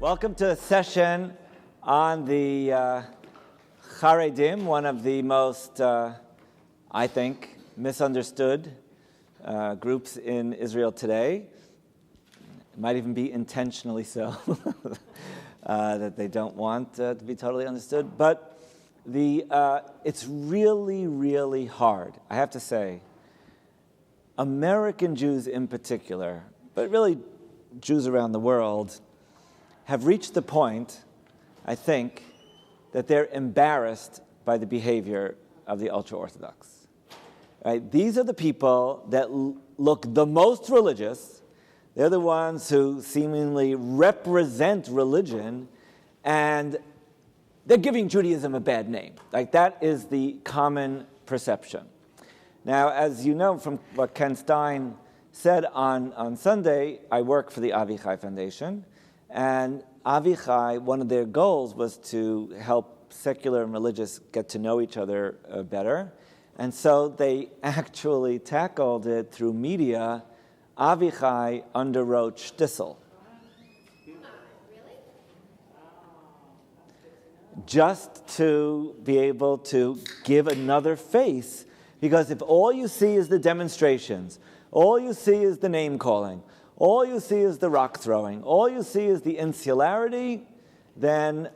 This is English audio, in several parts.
Welcome to a session on the Haredim, one of the most, I think, misunderstood groups in Israel today. It might even be intentionally so, that they don't want to be totally understood. But it's really, really hard, I have to say. American Jews in particular, but really Jews around the world, have reached the point, I think, that they're embarrassed by the behavior of the ultra-Orthodox. Right? These are the people that look the most religious. They're the ones who seemingly represent religion, and they're giving Judaism a bad name. Like, that is the common perception. Now, as you know from what Ken Stein said on Sunday, I work for the Avichai Foundation. And Avichai, one of their goals was to help secular and religious get to know each other better. And so they actually tackled it through media. Avichai underwrote Shtisel. Just to be able to give another face. Because if all you see is the demonstrations, all you see is the name calling, all you see is the rock throwing, all you see is the insularity, then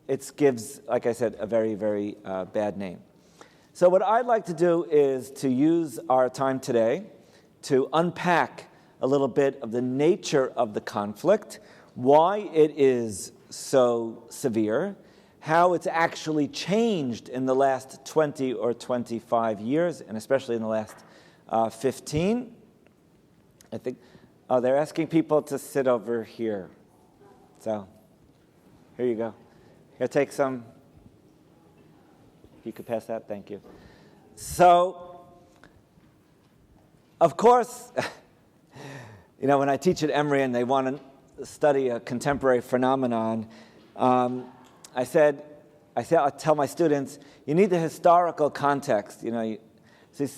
it gives, like I said, a very, very bad name. So what I'd like to do is to use our time today to unpack a little bit of the nature of the conflict, why it is so severe, how it's actually changed in the last 20 or 25 years, and especially in the last 15. I think, they're asking people to sit over here. So, here you go. Here, take some. If you could pass that, thank you. So, of course, when I teach at Emory and they want to study a contemporary phenomenon, I tell my students, you need the historical context,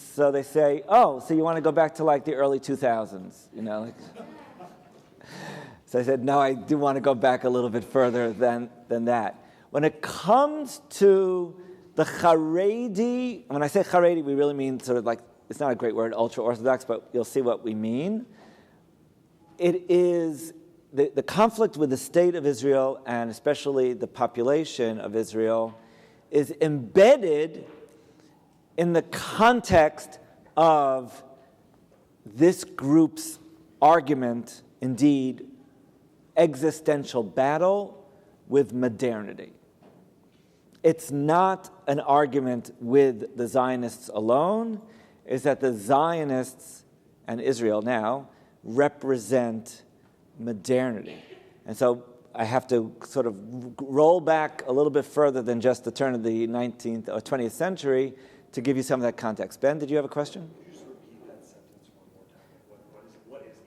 So they say, so you want to go back to like the early 2000s, So I said, no, I do want to go back a little bit further than that. When it comes to the Haredi, when I say Haredi, we really mean sort of like, it's not a great word, ultra-Orthodox, but you'll see what we mean. It is the conflict with the state of Israel, and especially the population of Israel, is embedded in the context of this group's argument, indeed, existential battle with modernity. It's not an argument with the Zionists alone. It's that the Zionists and Israel now represent modernity. And so I have to sort of roll back a little bit further than just the turn of the 19th or 20th century to give you some of that context. Ben, did you have a question? Could you just repeat that sentence one more time? What is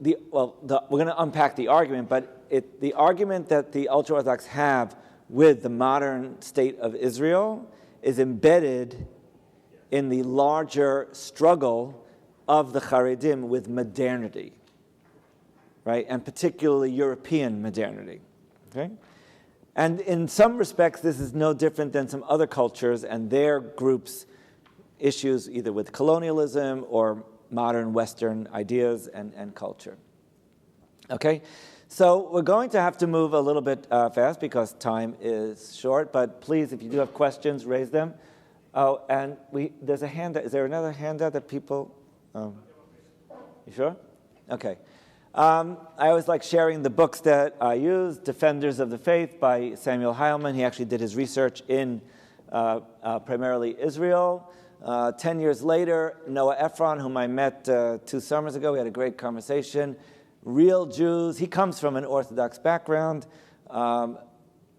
the argument? We're going to unpack the argument, but the argument that the ultra-Orthodox have with the modern state of Israel is embedded in the larger struggle of the Haredim with modernity. Right, and particularly European modernity. Okay? And in some respects, this is no different than some other cultures and their groups' issues either with colonialism or modern Western ideas and culture. Okay? So we're going to have to move a little bit fast because time is short, but please, if you do have questions, raise them. Oh, and there's a handout. Is there another handout that people... You sure? Okay. I always like sharing the books that I use. Defenders of the Faith by Samuel Heilman. He actually did his research in primarily Israel. 10 years later, Noah Ephron, whom I met 2 summers ago, we had a great conversation. Real Jews. He comes from an Orthodox background.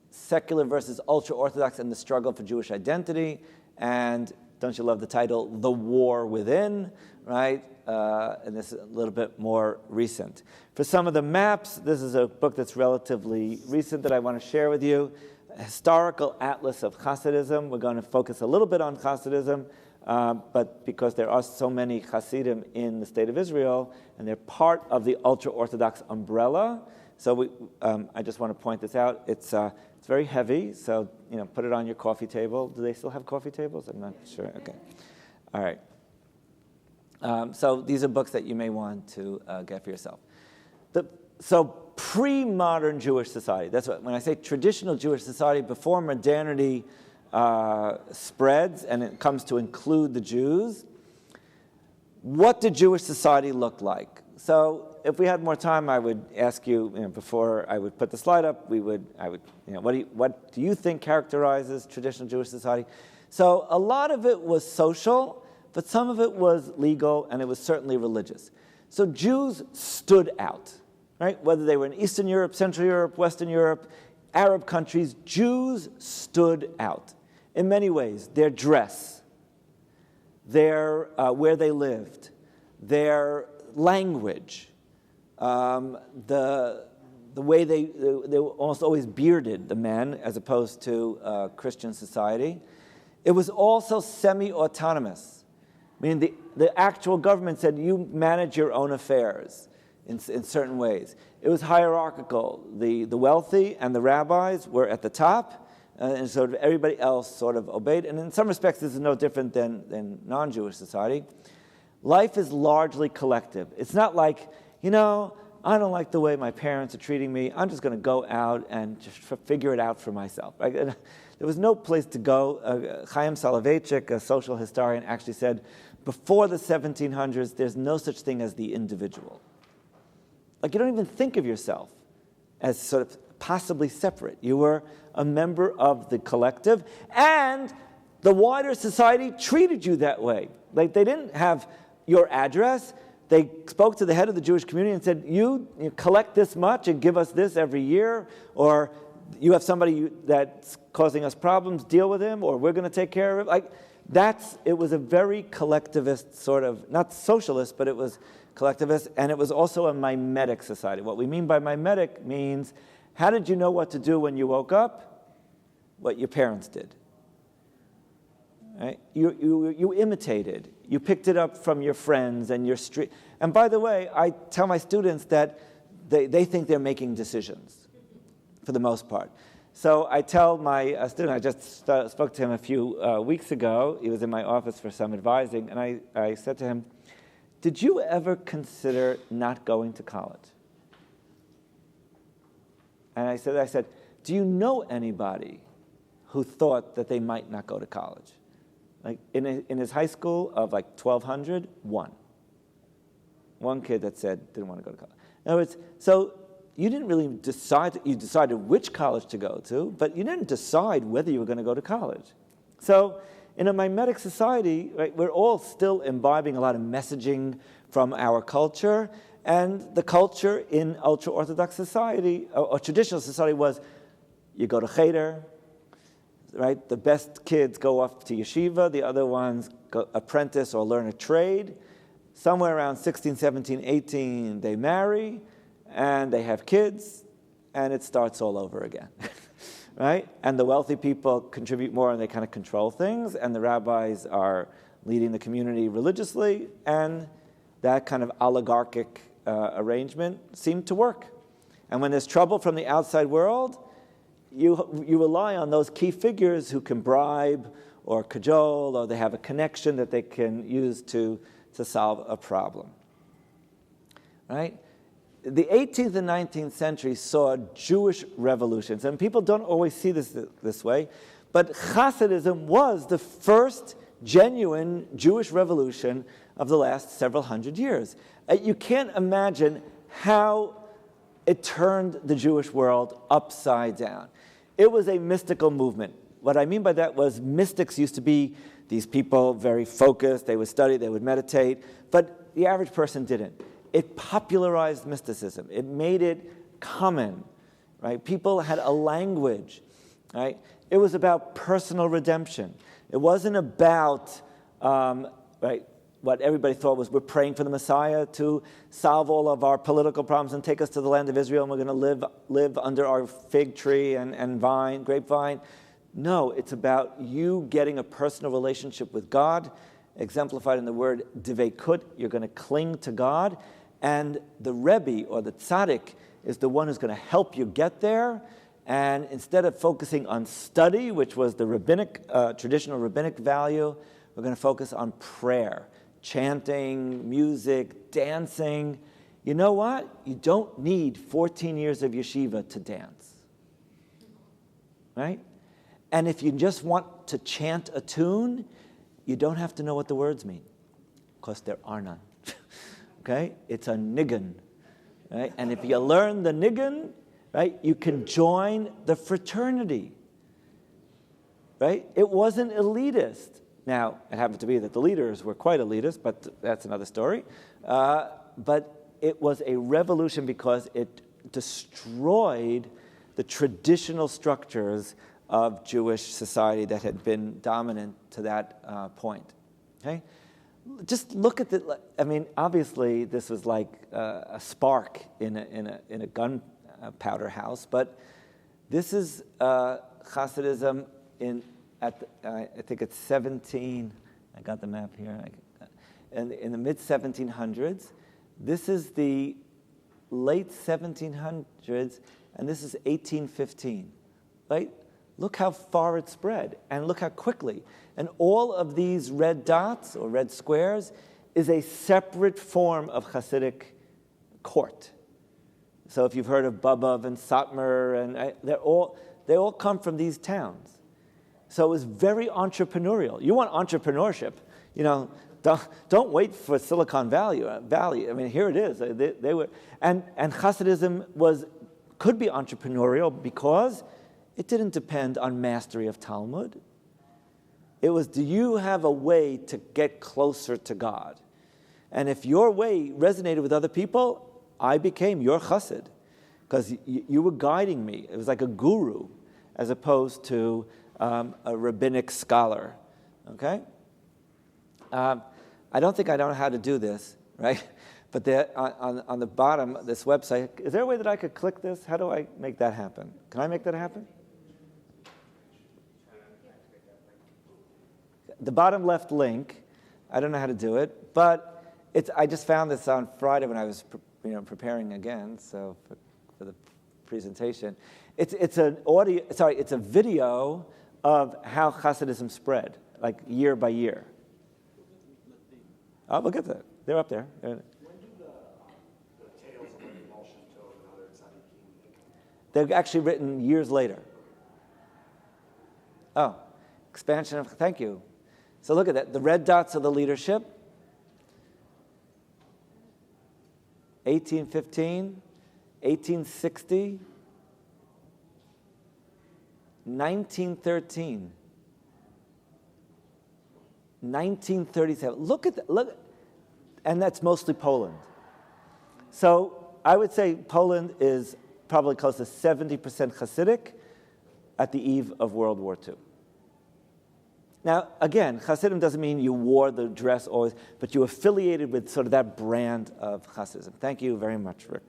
Secular versus ultra-Orthodox and the struggle for Jewish identity. And don't you love the title, The War Within, right? And this is a little bit more recent. For some of the maps, this is a book that's relatively recent that I want to share with you. A historical atlas of Hasidism. We're going to focus a little bit on Hasidism. but because there are so many Hasidim in the state of Israel, and they're part of the ultra-Orthodox umbrella. So I just want to point this out. It's very heavy, so put it on your coffee table. Do they still have coffee tables? I'm not sure. Okay, all right. So these are books that you may want to get for yourself. So pre-modern Jewish society. That's what when I say traditional Jewish society before modernity spreads and it comes to include the Jews. What did Jewish society look like? So if we had more time, I would ask you, before I would put the slide up, what do you think characterizes traditional Jewish society? So a lot of it was social, but some of it was legal, and it was certainly religious. So Jews stood out, right? Whether they were in Eastern Europe, Central Europe, Western Europe, Arab countries, Jews stood out in many ways. Their dress, their where they lived, their language, the way they were almost always bearded, the men, as opposed to Christian society. It was also semi-autonomous, meaning the actual government said you manage your own affairs in certain ways. It was hierarchical. The wealthy and the rabbis were at the top, and sort of everybody else sort of obeyed. And in some respects, this is no different than non-Jewish society. Life is largely collective. It's not like, I don't like the way my parents are treating me. I'm just going to go out and just figure it out for myself. Right? There was no place to go. Chaim Soloveitchik, a social historian, actually said, before the 1700s, there's no such thing as the individual. Like, you don't even think of yourself as sort of possibly separate. You were a member of the collective, and the wider society treated you that way. Like, they didn't have your address. They spoke to the head of the Jewish community and said, you collect this much and give us this every year, or you have somebody that's causing us problems, deal with him, or we're going to take care of it. It was a very collectivist sort of, not socialist, but it was collectivist, and it was also a mimetic society. What we mean by mimetic means, how did you know what to do when you woke up? What your parents did. Right? You imitated. You picked it up from your friends and your street. And by the way, I tell my students that they think they're making decisions, for the most part. So I tell my student, I just spoke to him a few weeks ago. He was in my office for some advising, and I said to him, did you ever consider not going to college? And I said, do you know anybody who thought that they might not go to college? Like in his high school of 1,200, one kid that said didn't want to go to college. In other words, so you didn't really decide. You decided which college to go to, but you didn't decide whether you were going to go to college. So in a mimetic society, right, we're all still imbibing a lot of messaging from our culture, and the culture in ultra-Orthodox society or traditional society was you go to cheder. Right, the best kids go off to yeshiva, the other ones go apprentice or learn a trade. Somewhere around 16, 17, 18, they marry, and they have kids, and it starts all over again. Right? And the wealthy people contribute more, and they kind of control things, and the rabbis are leading the community religiously, and that kind of oligarchic arrangement seemed to work. And when there's trouble from the outside world, you rely on those key figures who can bribe or cajole, or they have a connection that they can use to solve a problem. Right? The 18th and 19th century saw Jewish revolutions, and people don't always see this way, but Hasidism was the first genuine Jewish revolution of the last several hundred years. You can't imagine how it turned the Jewish world upside down. It was a mystical movement. What I mean by that was mystics used to be these people very focused, they would study, they would meditate, but the average person didn't. It popularized mysticism. It made it common, right? People had a language, right? It was about personal redemption. It wasn't about, right, what everybody thought was we're praying for the Messiah to solve all of our political problems and take us to the land of Israel, and we're going to live under our fig tree and grapevine. No, it's about you getting a personal relationship with God exemplified in the word divekut. You're going to cling to God. And the Rebbe, or the tzaddik, is the one who's going to help you get there. And instead of focusing on study, which was the rabbinic, traditional rabbinic value, we're going to focus on prayer, chanting, music, dancing. You know what? You don't need 14 years of yeshiva to dance, right? And if you just want to chant a tune, you don't have to know what the words mean, because there are none, okay? It's a niggun, right? And if you learn the niggun, right, you can join the fraternity, right? It wasn't elitist. Now, it happened to be that the leaders were quite elitist, but that's another story. But it was a revolution because it destroyed the traditional structures of Jewish society that had been dominant to that point. Okay? Just look at the. I mean, obviously, this was like a spark in a gunpowder house, but this is Hasidism I think it's 17. I got the map here. In the mid 1700s. This is the late 1700s, and this is 1815. Right? Look how far it spread, and look how quickly. And all of these red dots or red squares is a separate form of Hasidic court. So if you've heard of Babov and Satmar, and they all come from these towns. So it was very entrepreneurial. You want entrepreneurship, don't wait for Silicon Valley. I mean, here it is. They were, and Hasidism could be entrepreneurial because it didn't depend on mastery of Talmud. It was, do you have a way to get closer to God? And if your way resonated with other people, I became your chassid, because you were guiding me. It was like a guru, as opposed to a rabbinic scholar. Okay? I don't think I know how to do this, right? But on the bottom of this website, is there a way that I could click this? How do I make that happen? Can I make that happen? The bottom left link, I don't know how to do it, but I just found this on Friday when I was preparing again, so for the presentation. It's a video of how Hasidism spread, like year by year. Oh, look at that. They're up there. When did the tales of the Baal Shem Tov and other tzaddikim? They're actually written years later. Oh, expansion of, thank you. So look at that. The red dots are the leadership. 1815, 1860, 1913, 1937. Look, and that's mostly Poland. So I would say Poland is probably close to 70% Hasidic at the eve of World War II. Now, again, Hasidim doesn't mean you wore the dress always, but you affiliated with sort of that brand of Hasidism. Thank you very much, Rick.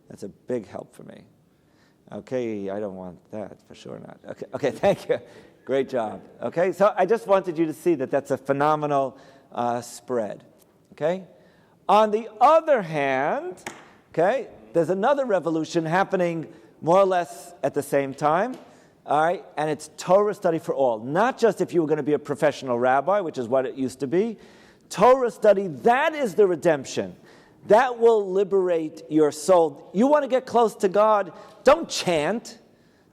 That's a big help for me. Okay, I don't want that, for sure not. Okay, thank you. Great job. Okay, so I just wanted you to see that that's a phenomenal spread. Okay? On the other hand, okay, there's another revolution happening more or less at the same time. All right, and it's Torah study for all. Not just if you were going to be a professional rabbi, which is what it used to be. Torah study, that is the redemption. That will liberate your soul. You want to get close to God, don't chant,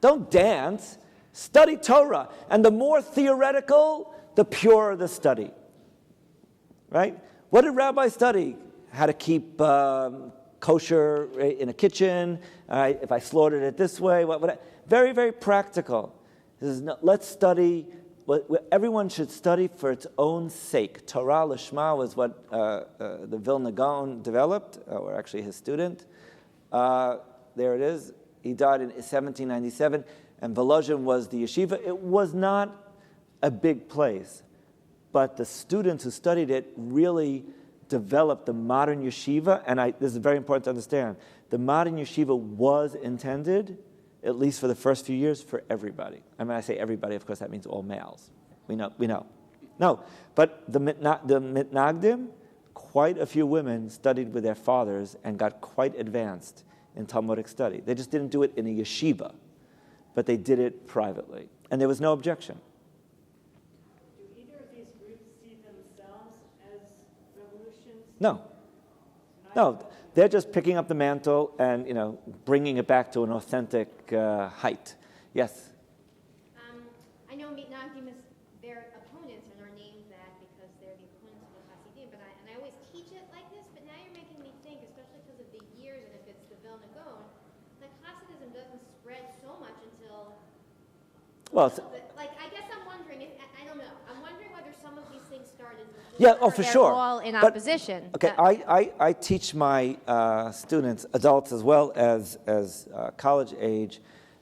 don't dance, study Torah. And the more theoretical, the purer the study. Right? What did rabbis study? How to keep kosher in a kitchen, if I slaughtered it this way, very, very practical. Let's study, everyone should study for its own sake. Torah Lishma was what the Vilna Gaon developed, or actually his student. There it is. He died in 1797, and Volozhin was the yeshiva. It was not a big place, but the students who studied it really developed the modern yeshiva, and this is very important to understand. The modern yeshiva was intended, at least for the first few years, for everybody. And when I say everybody, of course, that means all males. We know. No, but the Mitnagdim, quite a few women studied with their fathers and got quite advanced in Talmudic study. They just didn't do it in a yeshiva, but they did it privately. And there was no objection. Do either of these groups see themselves as revolutions? No. No, they're just picking up the mantle and, bringing it back to an authentic height. Yes? I know Mitnagdim is their opponents and are named that because they're the opponents of the Hasidim, but I always teach it like this, but now you're making me think, especially because of the years and if it's the Vilna Gaon, like Hasidism doesn't spread so much until I guess I'm wondering, I don't know, I'm wondering whether some of these things started for they're sure. all in But, opposition. Okay, I teach my students, adults as well as college age,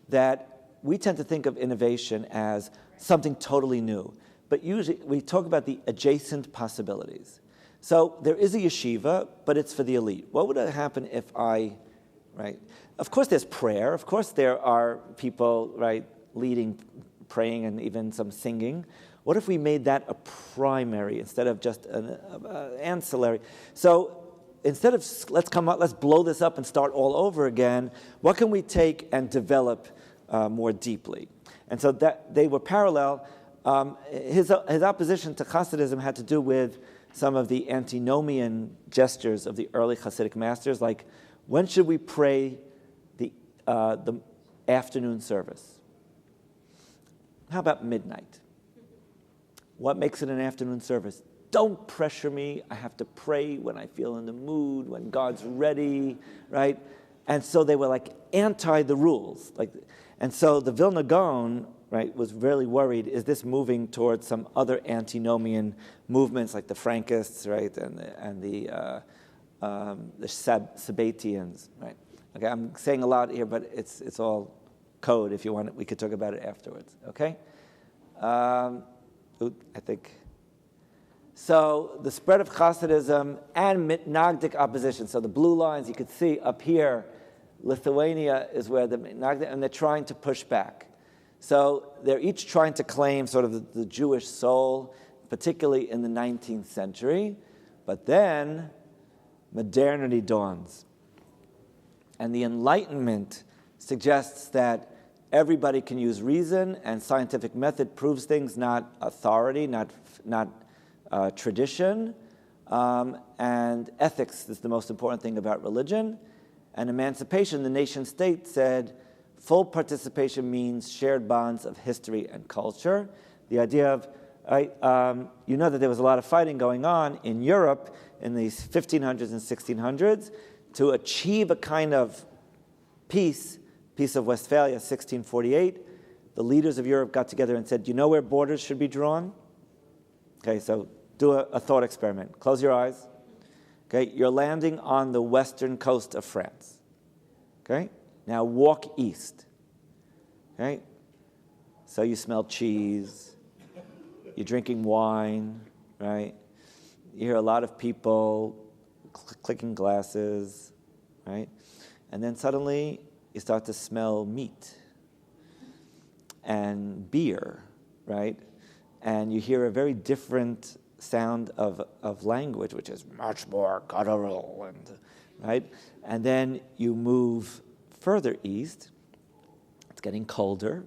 that we tend to think of innovation as something totally new. But usually we talk about the adjacent possibilities. So there is a yeshiva, but it's for the elite. What would happen if right? Of course there's prayer. Of course there are people, right, leading, praying, and even some singing. What if we made that a primary instead of just an ancillary? So instead of let's blow this up and start all over again, what can we take and develop more deeply? And so that they were parallel. His opposition to Hasidism had to do with some of the antinomian gestures of the early Hasidic masters, like when should we pray the afternoon service? How about midnight? What makes it an afternoon service? Don't pressure me. I have to pray when I feel in the mood, when God's ready, right? And so they were like anti the rules. And so the Vilna Gaon, right, was really worried, is this moving towards some other antinomian movements like the Frankists, right, and the Sabbatians, right? Okay, I'm saying a lot here, but it's all code. If you want it, we could talk about it afterwards, okay? I think. So the spread of Hasidism and Mitnagdic opposition. So the blue lines you could see up here, Lithuania is where the Mitnagdic, and they're trying to push back. So they're each trying to claim sort of the Jewish soul, particularly in the 19th century. But then modernity dawns. And the Enlightenment suggests that everybody can use reason, and scientific method proves things, not authority, not tradition. And ethics is the most important thing about religion. And emancipation, the nation state said, full participation means shared bonds of history and culture. The idea of, that there was a lot of fighting going on in Europe in the 1500s and 1600s to achieve a kind of peace of Westphalia, 1648. The leaders of Europe got together and said, do you know where borders should be drawn? Okay, so do a thought experiment. Close your eyes. Okay, you're landing on the western coast of France. Okay, now walk east. Okay, so you smell cheese. You're drinking wine, right? You hear a lot of people clicking glasses, right? And then suddenly you start to smell meat and beer, right? And you hear a very different sound of language, which is much more guttural, right? And then you move further east. It's getting colder,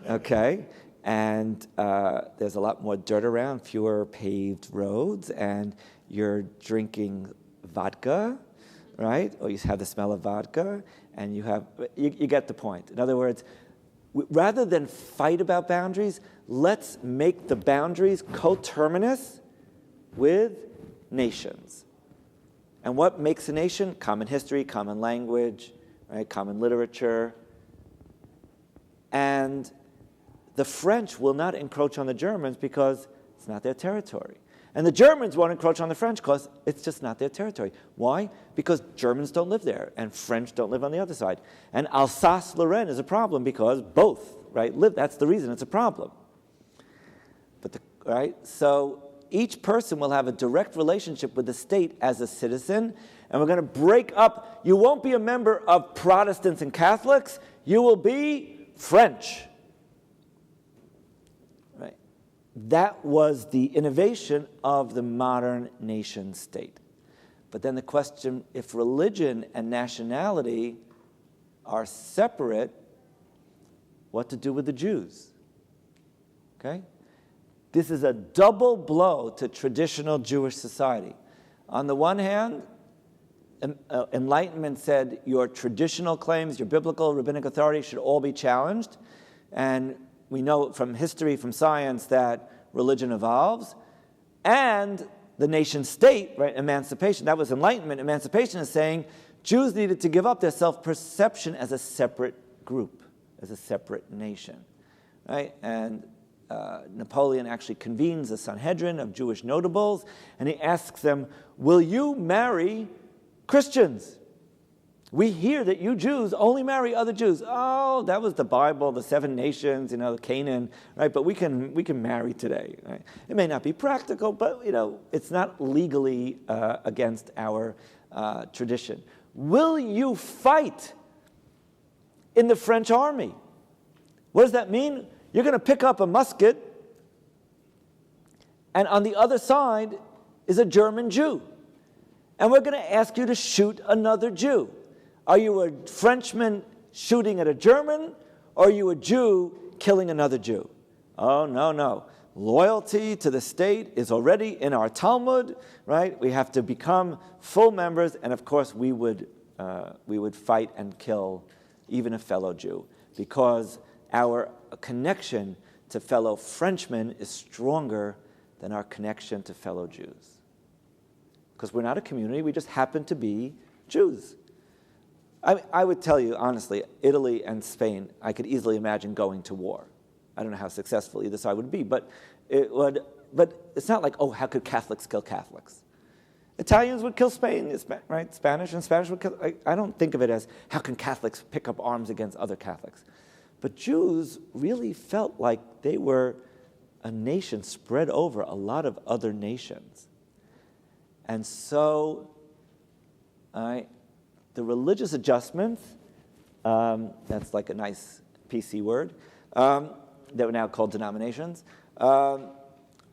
okay? And there's a lot more dirt around, fewer paved roads, and you're drinking vodka, right? Or you have the smell of vodka, and you get the point. In other words, rather than fight about boundaries, let's make the boundaries coterminous with nations. And what makes a nation? Common history, common language, right? Common literature. And the French will not encroach on the Germans because it's not their territory. And the Germans won't encroach on the French because it's just not their territory. Why? Because Germans don't live there and French don't live on the other side. And Alsace-Lorraine is a problem because both, right, live. That's the reason it's a problem. Right? So each person will have a direct relationship with the state as a citizen, and we're going to break up. You won't be a member of Protestants and Catholics. You will be French. that was the innovation of the modern nation state. But then the question, if religion and nationality are separate, what to do with the Jews? Okay? This is a double blow to traditional Jewish society. On the one hand, Enlightenment said your traditional claims, your biblical, rabbinic authority should all be challenged. And we know from history, from science, that religion evolves. And the nation state, right, emancipation, that was Enlightenment. Emancipation is saying Jews needed to give up their self-perception as a separate group, as a separate nation, right? And Napoleon actually convenes a Sanhedrin of Jewish notables, and he asks them, will you marry Christians? We hear that you Jews only marry other Jews. Oh, that was the Bible, the 7 nations, Canaan, right? But we can marry today, right? It may not be practical, but, it's not legally against our tradition. Will you fight in the French army? What does that mean? You're going to pick up a musket, and on the other side is a German Jew. And we're going to ask you to shoot another Jew. Are you a Frenchman shooting at a German, or are you a Jew killing another Jew? Oh, no. Loyalty to the state is already in our Talmud, right? We have to become full members, and of course we would fight and kill even a fellow Jew, because our connection to fellow Frenchmen is stronger than our connection to fellow Jews. Because we're not a community, we just happen to be Jews. I would tell you, honestly, Italy and Spain, I could easily imagine going to war. I don't know how successful either side would be, but it's not like, how could Catholics kill Catholics? Italians would kill Spain, right? Spanish would kill. I don't think of it as, how can Catholics pick up arms against other Catholics? But Jews really felt like they were a nation spread over a lot of other nations. And so, the religious adjustments, that's like a nice PC word, that are now called denominations.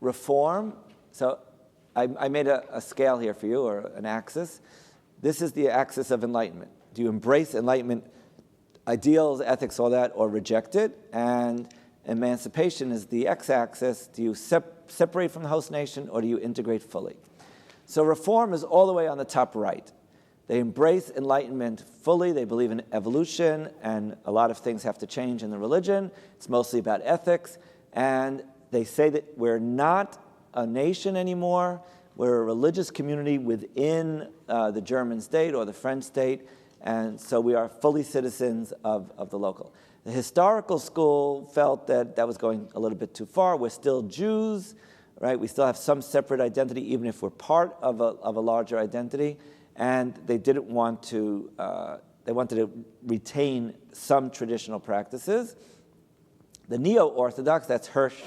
Reform, so I made a scale here for you, or an axis. This is the axis of enlightenment. Do you embrace enlightenment ideals, ethics, all that, or reject it? And emancipation is the x-axis. Do you separate from the host nation, or do you integrate fully? So reform is all the way on the top right. They embrace enlightenment fully. They believe in evolution, and a lot of things have to change in the religion. It's mostly about ethics. And they say that we're not a nation anymore. We're a religious community within the German state or the French state. And so we are fully citizens of the local. The historical school felt that that was going a little bit too far. We're still Jews, right? We still have some separate identity, even if we're part of a larger identity. And they didn't want to, they wanted to retain some traditional practices. The neo-Orthodox, that's Hirsch,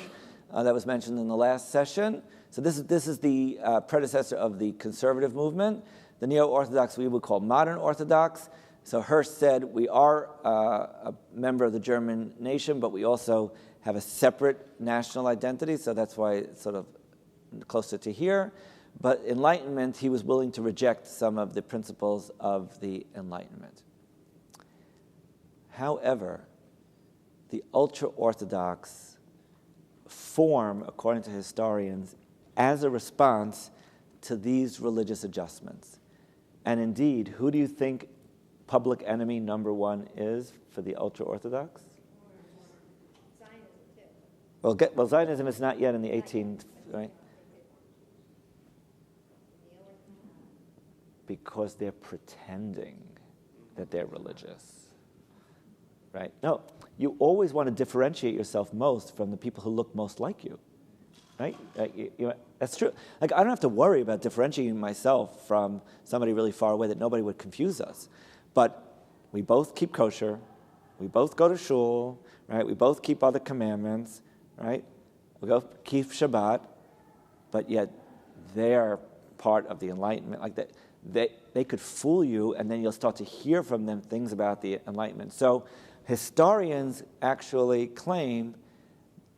that was mentioned in the last session. So this is the predecessor of the conservative movement. The neo-Orthodox we would call modern Orthodox. So Hirsch said we are a member of the German nation, but we also have a separate national identity, so that's why it's sort of closer to here. But Enlightenment, he was willing to reject some of the principles of the Enlightenment. However, the ultra-Orthodox form, according to historians, as a response to these religious adjustments. And indeed, who do you think public enemy number one is for the ultra-Orthodox? Zionism, too. Well, Zionism is not yet in the 18th, right? Because they're pretending that they're religious, right? No, you always want to differentiate yourself most from the people who look most like you, right? That's true. Like, I don't have to worry about differentiating myself from somebody really far away that nobody would confuse us. But we both keep kosher, we both go to shul, right? We both keep all the commandments, right? We both keep Shabbat, but yet they are part of the Enlightenment. Like that. They could fool you, and then you'll start to hear from them things about the Enlightenment. So historians actually claim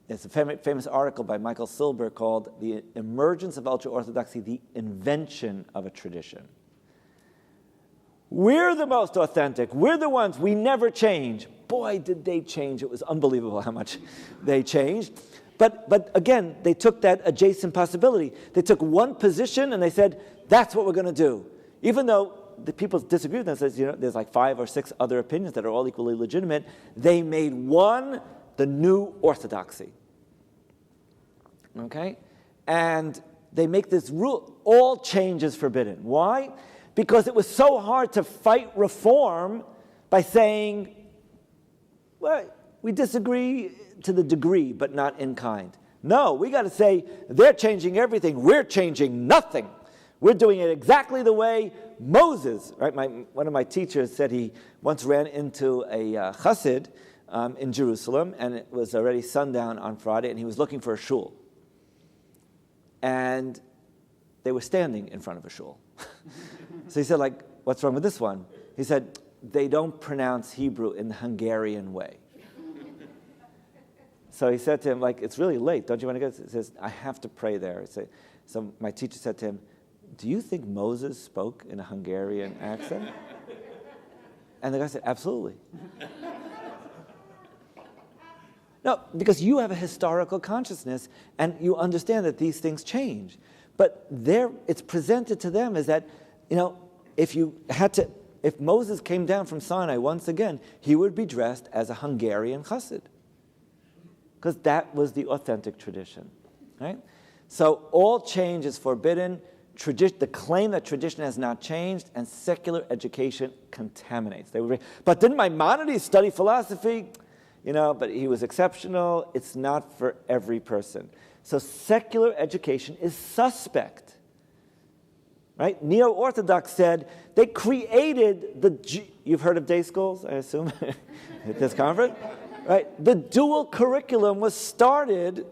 It's a famous article by Michael Silber called The Emergence of Ultra-Orthodoxy, the Invention of a Tradition. We're the most authentic. We're the ones. We never change. Boy, did they change. It was unbelievable how much they changed. But again, they took that adjacent possibility. They took one position and they said, that's what we're going to do. Even though the people disagree with them, says, there's like 5 or 6 other opinions that are all equally legitimate, they made one the new orthodoxy. Okay? And they make this rule, all change is forbidden. Why? Because it was so hard to fight reform by saying, well, we disagree to the degree, but not in kind. No, we got to say, they're changing everything, we're changing nothing. We're doing it exactly the way Moses, right? One of my teachers said he once ran into a Hasid in Jerusalem, and it was already sundown on Friday, and he was looking for a shul. And they were standing in front of a shul. So he said, what's wrong with this one? He said, they don't pronounce Hebrew in the Hungarian way. So he said to him, it's really late, don't you want to go? He says, I have to pray there. So my teacher said to him, do you think Moses spoke in a Hungarian accent? And the guy said, absolutely. No, because you have a historical consciousness and you understand that these things change. But it's presented to them as that, if Moses came down from Sinai once again, he would be dressed as a Hungarian chassid. Because that was the authentic tradition, right? So all change is forbidden. The claim that tradition has not changed and secular education contaminates. But didn't Maimonides study philosophy? But he was exceptional. It's not for every person. So secular education is suspect, right? Neo-Orthodox said they created you've heard of day schools, I assume, at this conference, right? The dual curriculum was started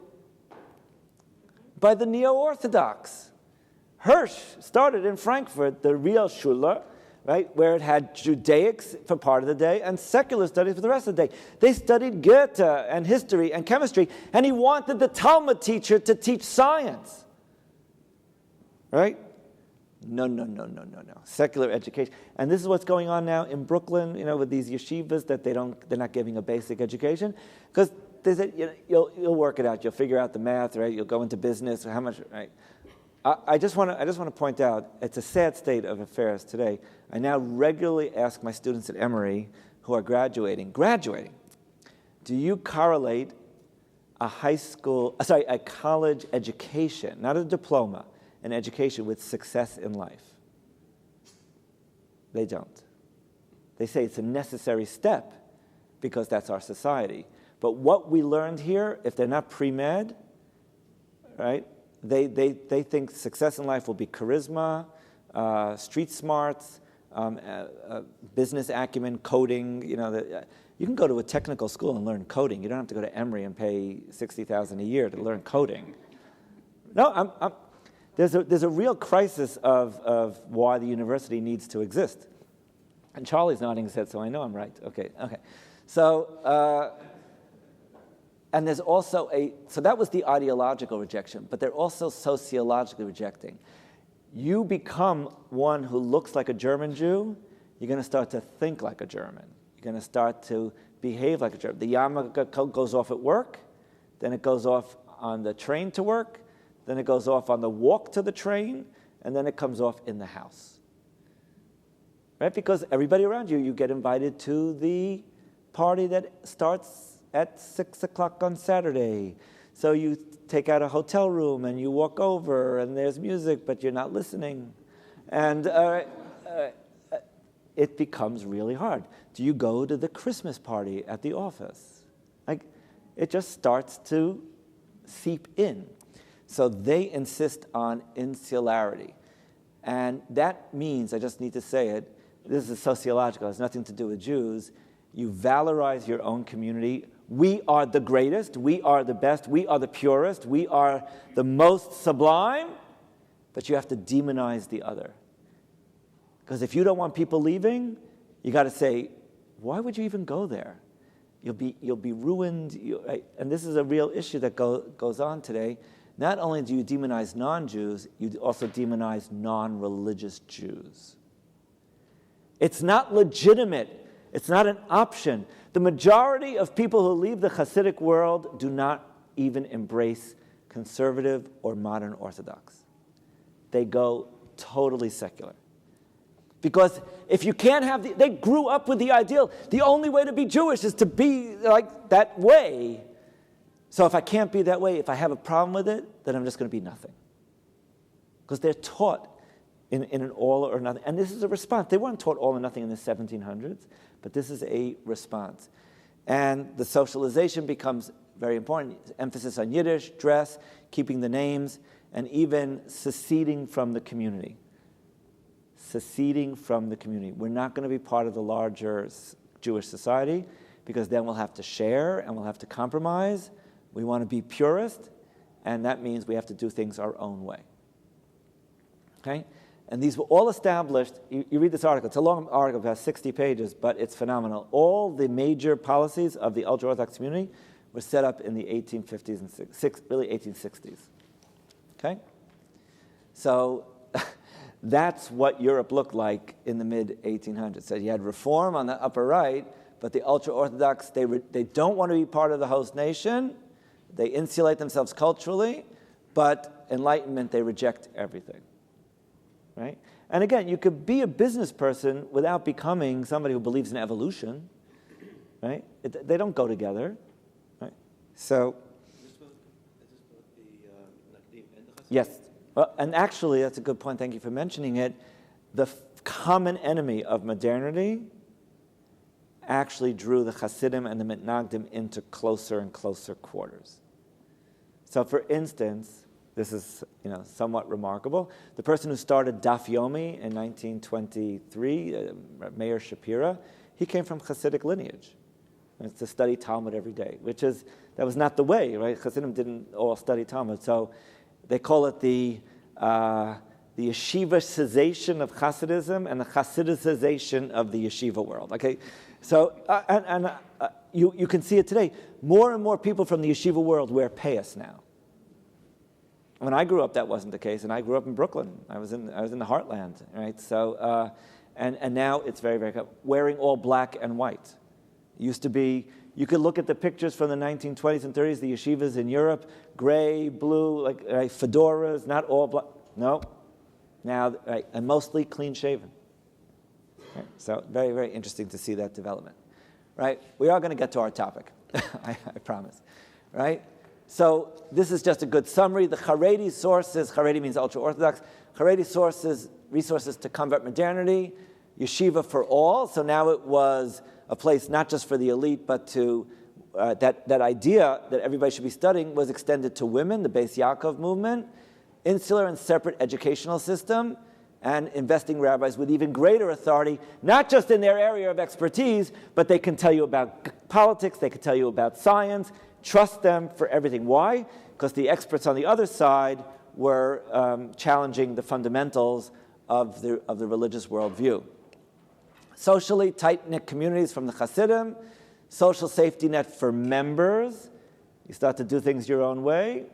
by the Neo-Orthodox. Hirsch started in Frankfurt, the real Schule, right, where it had Judaics for part of the day and secular studies for the rest of the day. They studied Goethe and history and chemistry, and he wanted the Talmud teacher to teach science. Right? No. Secular education. And this is what's going on now in Brooklyn, with these yeshivas that they're not giving a basic education. Because they said, you'll work it out, you'll figure out the math, right? You'll go into business, how much, right? I just want to point out, it's a sad state of affairs today. I now regularly ask my students at Emory who are graduating, do you correlate a college education, not a diploma, an education with success in life? They don't. They say it's a necessary step because that's our society. But what we learned here, if they're not pre-med, right? They think success in life will be charisma, street smarts, business acumen, coding. You can go to a technical school and learn coding. You don't have to go to Emory and pay $60,000 a year to learn coding. No, there's a real crisis of why the university needs to exist. And Charlie's nodding his head, so I know I'm right. Okay. So. And there's also so that was the ideological rejection, but they're also sociologically rejecting. You become one who looks like a German Jew, you're going to start to think like a German. You're going to start to behave like a German. The yarmulke goes off at work, then it goes off on the train to work, then it goes off on the walk to the train, and then it comes off in the house. Right? Because everybody around you get invited to the party that starts at 6 o'clock on Saturday. So you take out a hotel room and you walk over and there's music, but you're not listening. And it becomes really hard. Do you go to the Christmas party at the office? It just starts to seep in. So they insist on insularity. And that means, I just need to say it, this is sociological, it has nothing to do with Jews. You valorize your own community. We are the greatest, we are the best, we are the purest, we are the most sublime, but you have to demonize the other. Because if you don't want people leaving, you got to say, why would you even go there? you'll be ruined. Right? And this is a real issue that goes on today. Not only do you demonize non-Jews, you also demonize non-religious Jews. It's not legitimate. It's not an option. The majority of people who leave the Hasidic world do not even embrace conservative or modern Orthodox. They go totally secular. Because if you can't have they grew up with the ideal, the only way to be Jewish is to be like that way. So if I can't be that way, if I have a problem with it, then I'm just going to be nothing. Because they're taught in an all or nothing. And this is a response. They weren't taught all or nothing in the 1700s, but this is a response. And the socialization becomes very important. Emphasis on Yiddish, dress, keeping the names, and even seceding from the community. Seceding from the community. We're not going to be part of the larger Jewish society because then we'll have to share and we'll have to compromise. We want to be purist, and that means we have to do things our own way. Okay? And these were all established. You read this article. It's a long article, about 60 pages, but it's phenomenal. All the major policies of the ultra-Orthodox community were set up in the 1850s and really 1860s. Okay? So that's what Europe looked like in the mid-1800s. So you had reform on the upper right, but the ultra-Orthodox, they don't want to be part of the host nation. They insulate themselves culturally, but Enlightenment, they reject everything. Right? And again, you could be a business person without becoming somebody who believes in evolution. Right? They don't go together. Right? So, yes. Well, and actually, that's a good point. Thank you for mentioning it. The common enemy of modernity actually drew the Hasidim and the Mitnagdim into closer and closer quarters. So, for instance, this is somewhat remarkable. The person who started Daf Yomi in 1923, Meir Shapira, he came from Hasidic lineage. And it's to study Talmud every day, that was not the way, right? Hasidim didn't all study Talmud. So they call it the yeshiva-sization of Hasidism and the Hasidicization of the yeshiva world. Okay, so you can see it today. More and more people from the yeshiva world wear payas now. When I grew up, that wasn't the case, and I grew up in Brooklyn. I was in the heartland, right? So, and now it's very, very wearing all black and white. It used to be, you could look at the pictures from the 1920s and 30s, the yeshivas in Europe, gray, blue, like fedoras, not all black. No, now, right, and mostly clean shaven. Right? So, very, very interesting to see that development, right? We are going to get to our topic, I promise, right? So this is just a good summary. The Haredi sources, Haredi means ultra-Orthodox, Haredi sources, resources to combat modernity, yeshiva for all. So now it was a place not just for the elite, but to, that idea that everybody should be studying was extended to women, the Beis Yaakov movement, insular and separate educational system, and investing rabbis with even greater authority, not just in their area of expertise, but they can tell you about politics, they can tell you about science. Trust them for everything. Why? Because the experts on the other side were challenging the fundamentals of the religious worldview. Socially, tight-knit communities from the Hasidim, social safety net for members. You start to do things your own way.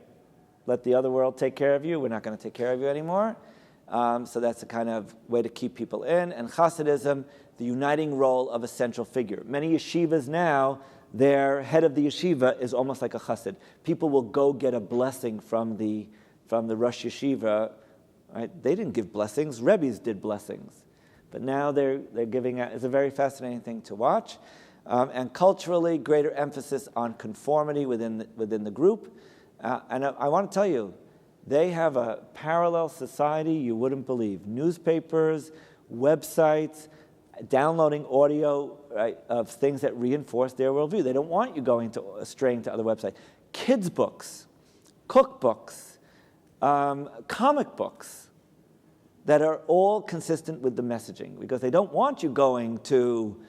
Let the other world take care of you. We're not going to take care of you anymore. So that's a kind of way to keep people in. And Hasidism, the uniting role of a central figure. Many yeshivas now, their head of the yeshiva is almost like a chassid. People will go get a blessing from the Rosh Yeshiva. Right? They didn't give blessings. Rebbes did blessings. But now they're giving out. It's a very fascinating thing to watch. And culturally, greater emphasis on conformity within the group. And I want to tell you, they have a parallel society you wouldn't believe. Newspapers, websites, downloading audio, right, of things that reinforce their worldview. They don't want you going straying to other websites. Kids' books, cookbooks, comic books that are all consistent with the messaging, because they don't want you going to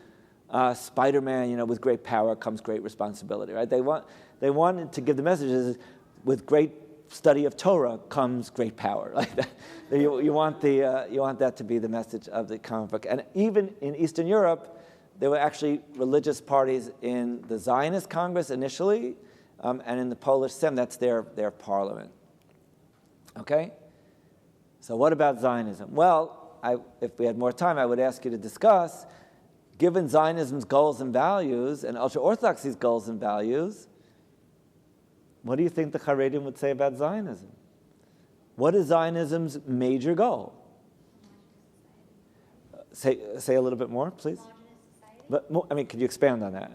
Spider-Man, with great power comes great responsibility, right? They wanted to give the messages with great study of Torah comes great power. Like that. You want that to be the message of the comic book. And even in Eastern Europe, there were actually religious parties in the Zionist Congress initially, and in the Polish Sejm, that's their parliament. Okay? So what about Zionism? Well, if we had more time, I would ask you to discuss, given Zionism's goals and values and ultra-Orthodoxy's goals and values, what do you think the Haredim would say about Zionism? What is Zionism's major goal? Say a little bit more, please. But more, could you expand on that?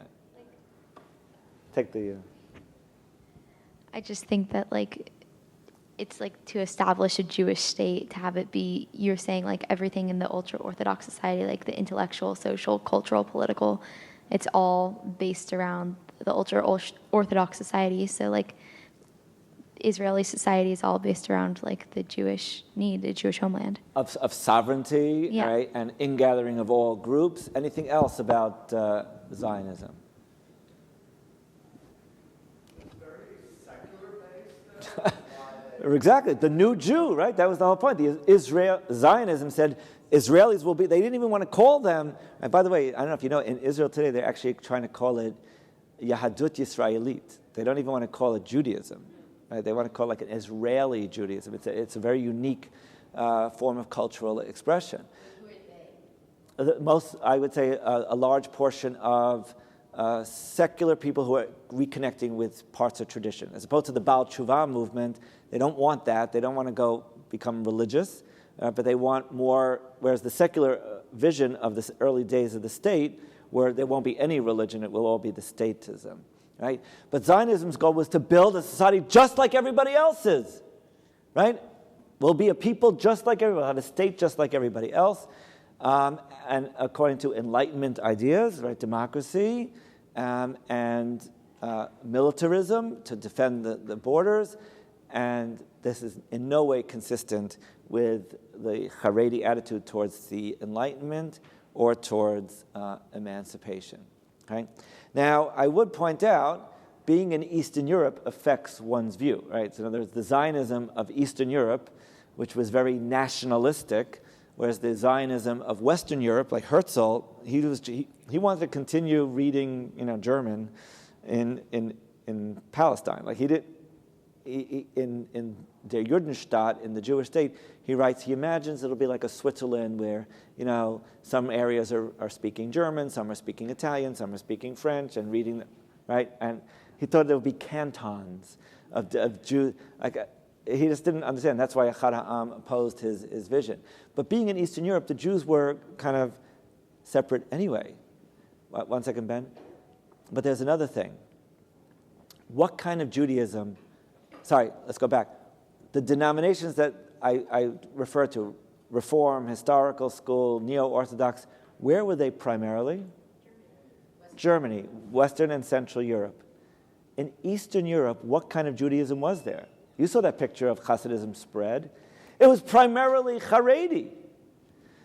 Take the. I just think that it's to establish a Jewish state, to have it be, you're saying everything in the ultra-Orthodox society, the intellectual, social, cultural, political, it's all based around the ultra-Orthodox society. So Israeli society is all based around the Jewish need, the Jewish homeland. Of sovereignty, yeah. Right? And ingathering of all groups. Anything else about Zionism? Exactly, the new Jew, right? That was the whole point. Zionism said Israelis will be, they didn't even want to call them, and by the way, I don't know if you know, in Israel today, they're actually trying to call it Yahadut Yisraelit. They don't even want to call it Judaism. Right? They want to call it an Israeli Judaism. It's a very unique form of cultural expression. Most, I would say, a large portion of secular people who are reconnecting with parts of tradition. As opposed to the Baal Tshuva movement, they don't want that. They don't want to go become religious, but they want more, whereas the secular vision of the early days of the state, where there won't be any religion, it will all be the statism. Right? But Zionism's goal was to build a society just like everybody else's. Right? We'll be a people just like everybody, we'll have a state just like everybody else. And according to Enlightenment ideas, right, democracy and militarism to defend the borders, and this is in no way consistent with the Haredi attitude towards the Enlightenment or towards emancipation. Okay? Now, I would point out, being in Eastern Europe affects one's view, right? So there's the Zionism of Eastern Europe, which was very nationalistic, whereas the Zionism of Western Europe, like Herzl, he wanted to continue reading, German in Palestine. Like he did in der Judenstaat, in the Jewish state, he writes, he imagines it'll be like a Switzerland where, some areas are speaking German, some are speaking Italian, some are speaking French and reading, right? And he thought there would be cantons of Jews. He just didn't understand. That's why Echad Ha'am opposed his vision. But being in Eastern Europe, the Jews were kind of separate anyway. One second, Ben. But there's another thing. What kind of Judaism? Sorry, let's go back. The denominations that I refer to, Reform, Historical School, Neo-Orthodox, where were they primarily? Germany, Western and Central Europe. In Eastern Europe, what kind of Judaism was there? You saw that picture of Hasidism spread. It was primarily Haredi.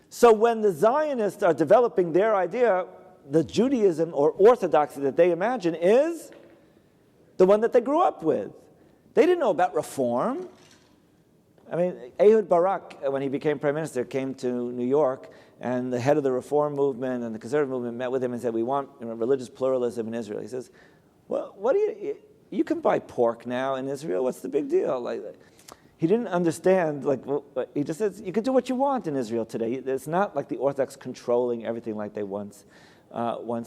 So when the Zionists are developing their idea, the Judaism or Orthodoxy that they imagine is the one that they grew up with. They didn't know about reform. Ehud Barak, when he became prime minister, came to New York, and the head of the reform movement and the conservative movement met with him and said, we want religious pluralism in Israel. He says, well, what do you can buy pork now in Israel. What's the big deal? He didn't understand. He just says you can do what you want in Israel today. It's not like the Orthodox controlling everything like they once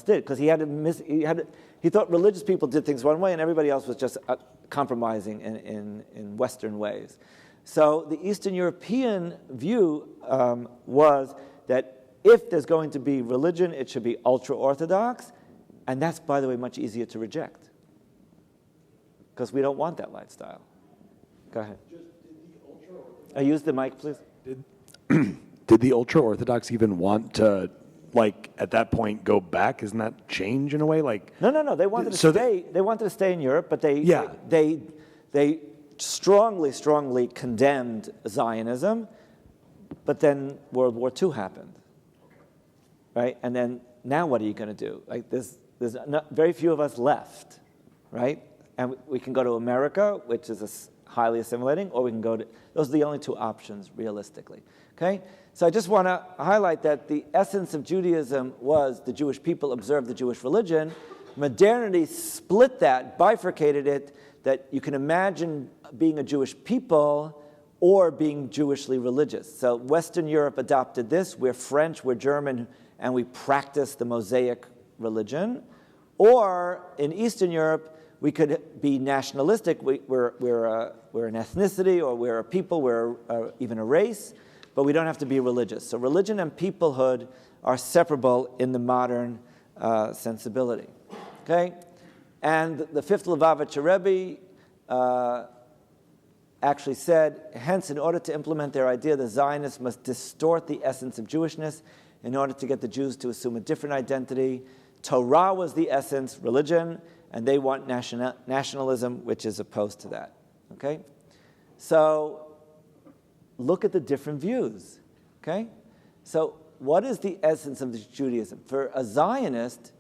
did. Because he thought religious people did things one way and everybody else was just compromising in Western ways. So the Eastern European view was that if there's going to be religion, it should be ultra-Orthodox, and that's, by the way, much easier to reject. Because we don't want that lifestyle. Go ahead. Use the mic, please. Did the ultra-Orthodox even want to, at that point, go back? Isn't that change in a way? No. They wanted to stay. They wanted to stay in Europe, but they strongly condemned Zionism. But then World War II happened, right? And then now what are you going to do? There's very few of us left, right? And we can go to America, which is a highly assimilating, or we can go to, those are the only two options realistically. Okay? So I just want to highlight that the essence of Judaism was the Jewish people observed the Jewish religion. Modernity split that, bifurcated it, that you can imagine being a Jewish people or being Jewishly religious. So Western Europe adopted this. We're French, we're German, and we practice the Mosaic religion. Or in Eastern Europe, we could be nationalistic. We're an ethnicity, or we're a people, we're even a race, but we don't have to be religious. So religion and peoplehood are separable in the modern sensibility. Okay? And the fifth Lubavitcher Rebbe actually said, hence, in order to implement their idea, the Zionists must distort the essence of Jewishness in order to get the Jews to assume a different identity. Torah was the essence, religion, and they want nationalism, which is opposed to that. Okay? So look at the different views. Okay? So what is the essence of this Judaism? For a Zionist,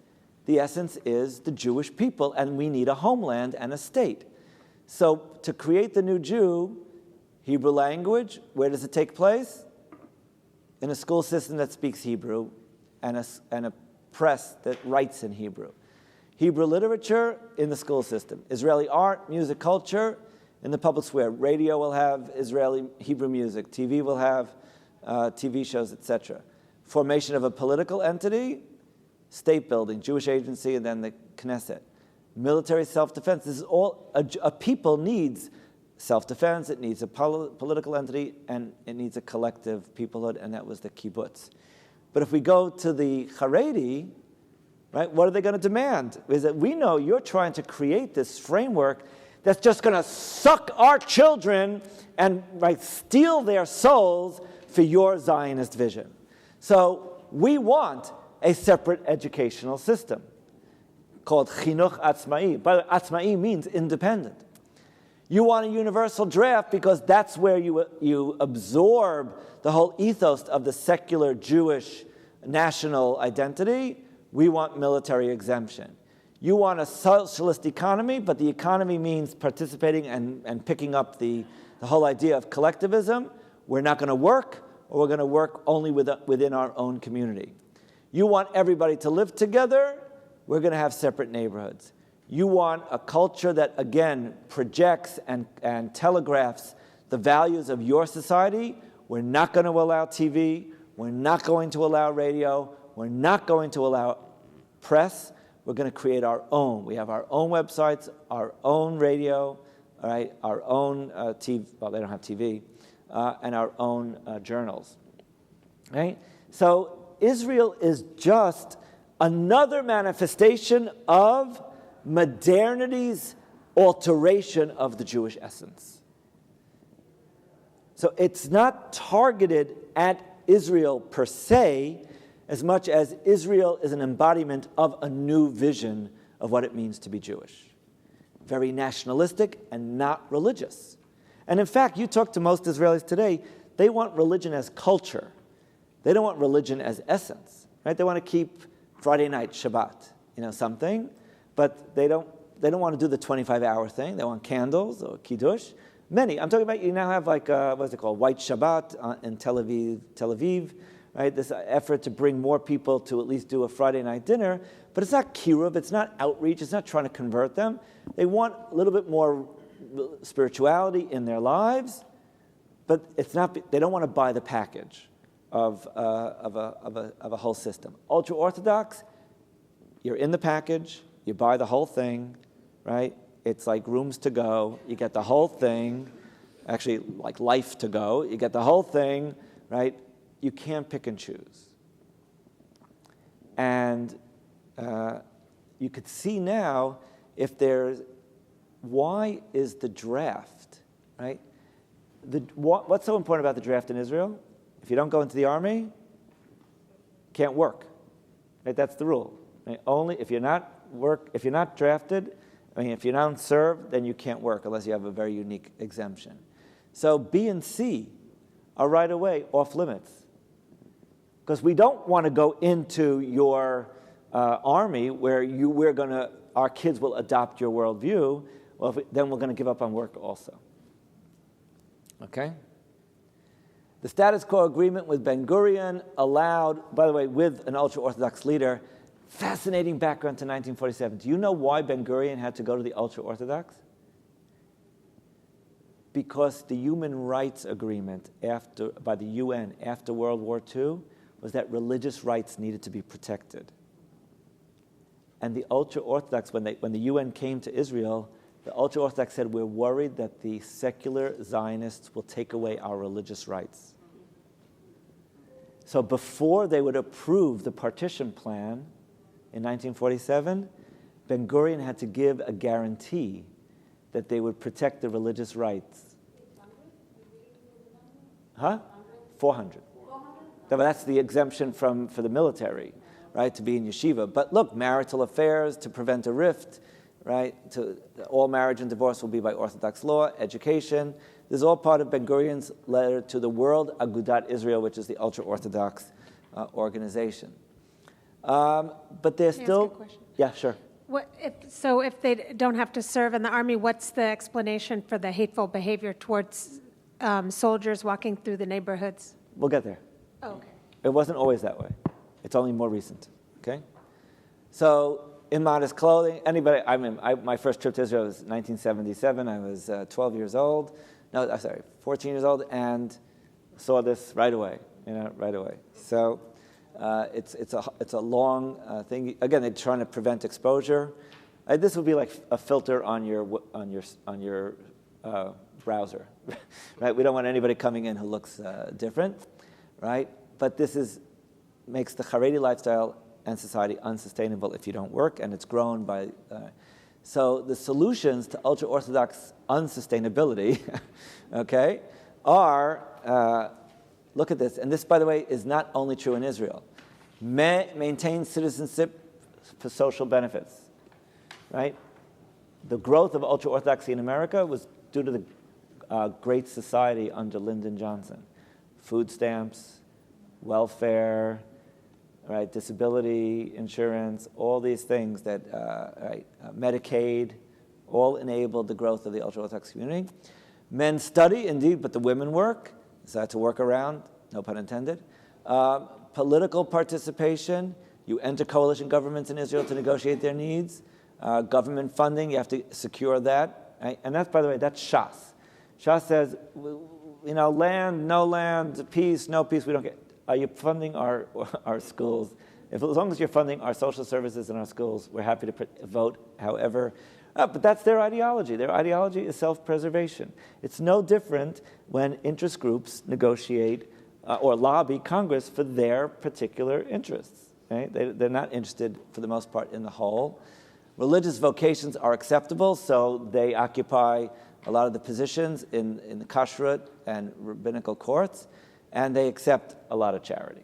the essence is the Jewish people, and we need a homeland and a state. So to create the new Jew, Hebrew language, where does it take place? In a school system that speaks Hebrew and a press that writes in Hebrew. Hebrew literature in the school system. Israeli art, music, culture in the public square. Radio will have Israeli Hebrew music. TV will have TV shows, etc. Formation of a political entity, state building, Jewish agency, and then the Knesset. Military self-defense. This is all, a people needs self-defense, it needs a political entity, and it needs a collective peoplehood, and that was the kibbutz. But if we go to the Haredi, right, what are they going to demand? Is that we know you're trying to create this framework that's just going to suck our children and steal their souls for your Zionist vision. So we want a separate educational system called chinuch atzma'i. By the way, atzma'i means independent. You want a universal draft because that's where you absorb the whole ethos of the secular Jewish national identity. We want military exemption. You want a socialist economy, but the economy means participating and picking up the whole idea of collectivism. We're not going to work, or we're going to work only within our own community. You want everybody to live together, we're going to have separate neighborhoods. You want a culture that, again, projects and telegraphs the values of your society. We're not going to allow TV. We're not going to allow radio. We're not going to allow press. We're going to create our own. We have our own websites, our own radio, all right, our own TV. Well, they don't have TV, and our own journals. Right? So Israel is just another manifestation of modernity's alteration of the Jewish essence. So it's not targeted at Israel per se, as much as Israel is an embodiment of a new vision of what it means to be Jewish. Very nationalistic and not religious. And in fact, you talk to most Israelis today, they want religion as culture. They don't want religion as essence. Right? They want to keep Friday night, Shabbat, something, but they don't want to do the 25-hour thing. They want candles or kiddush. Many. I'm talking about, you now have what's it called, White Shabbat in Tel Aviv, right? This effort to bring more people to at least do a Friday night dinner, but it's not kiruv, it's not outreach, it's not trying to convert them. They want a little bit more spirituality in their lives, but it's not. They don't want to buy the package of a whole system. Ultra-Orthodox, you're in the package, you buy the whole thing, right? It's like rooms to go. You get the whole thing, actually like life to go. You get the whole thing, right? You can't pick and choose. And you could see now why is the draft, right? What's so important about the draft in Israel? If you don't go into the army, can't work. Right? That's the rule. Right? Only if you're not drafted, if you don't serve, then you can't work unless you have a very unique exemption. So B and C are right away off limits. Because we don't want to go into your army where our kids will adopt your worldview. Well, then we're going to give up on work also. Okay? The status quo agreement with Ben Gurion allowed, by the way, with an ultra-Orthodox leader, fascinating background to 1947. Do you know why Ben Gurion had to go to the ultra-Orthodox? Because the Human Rights Agreement by the UN after World War II was that religious rights needed to be protected. And the ultra-Orthodox, when the UN came to Israel, the ultra-Orthodox said, we're worried that the secular Zionists will take away our religious rights. So before they would approve the partition plan in 1947, Ben Gurion had to give a guarantee that they would protect the religious rights. Huh? 400. That's the exemption for the military, right, to be in yeshiva. But look, marital affairs, to prevent a rift, right, all marriage and divorce will be by Orthodox law, education. This is all part of Ben Gurion's letter to the World Agudat Israel, which is the ultra-Orthodox organization. But there's Can I still... ask a question? Yeah, sure. If they don't have to serve in the army, what's the explanation for the hateful behavior towards soldiers walking through the neighborhoods? We'll get there. Oh, okay. It wasn't always that way. It's only more recent, okay? So, immodest clothing, my first trip to Israel was 1977. I was 12 years old. 14 years old, and saw this right away, right away. So, it's a long thing. Again, they're trying to prevent exposure. This would be like a filter on your browser, right? We don't want anybody coming in who looks different, right? But this makes the Haredi lifestyle and society unsustainable if you don't work, and it's grown by. So the solutions to ultra-Orthodox unsustainability, okay, are. Look at this, and this, by the way, is not only true in Israel. Maintain citizenship for social benefits, right? The growth of ultra-Orthodoxy in America was due to the Great Society under Lyndon Johnson. Food stamps, welfare, right, disability insurance, all these things that, Medicaid, all enabled the growth of the ultra-Orthodox community. Men study, indeed, but the women work. So that's a workaround, no pun intended. Political participation, you enter coalition governments in Israel to negotiate their needs. Government funding, you have to secure that. Right? And that's, by the way, that's Shas. Shas says, land, no land, peace, no peace, we don't get. Are you funding our schools? As long as you're funding our social services and our schools, we're happy to vote however. But that's their ideology. Their ideology is self-preservation. It's no different when interest groups negotiate or lobby Congress for their particular interests. Right? They're not interested, for the most part, in the whole. Religious vocations are acceptable, so they occupy a lot of the positions in the kashrut and rabbinical courts, and they accept a lot of charity.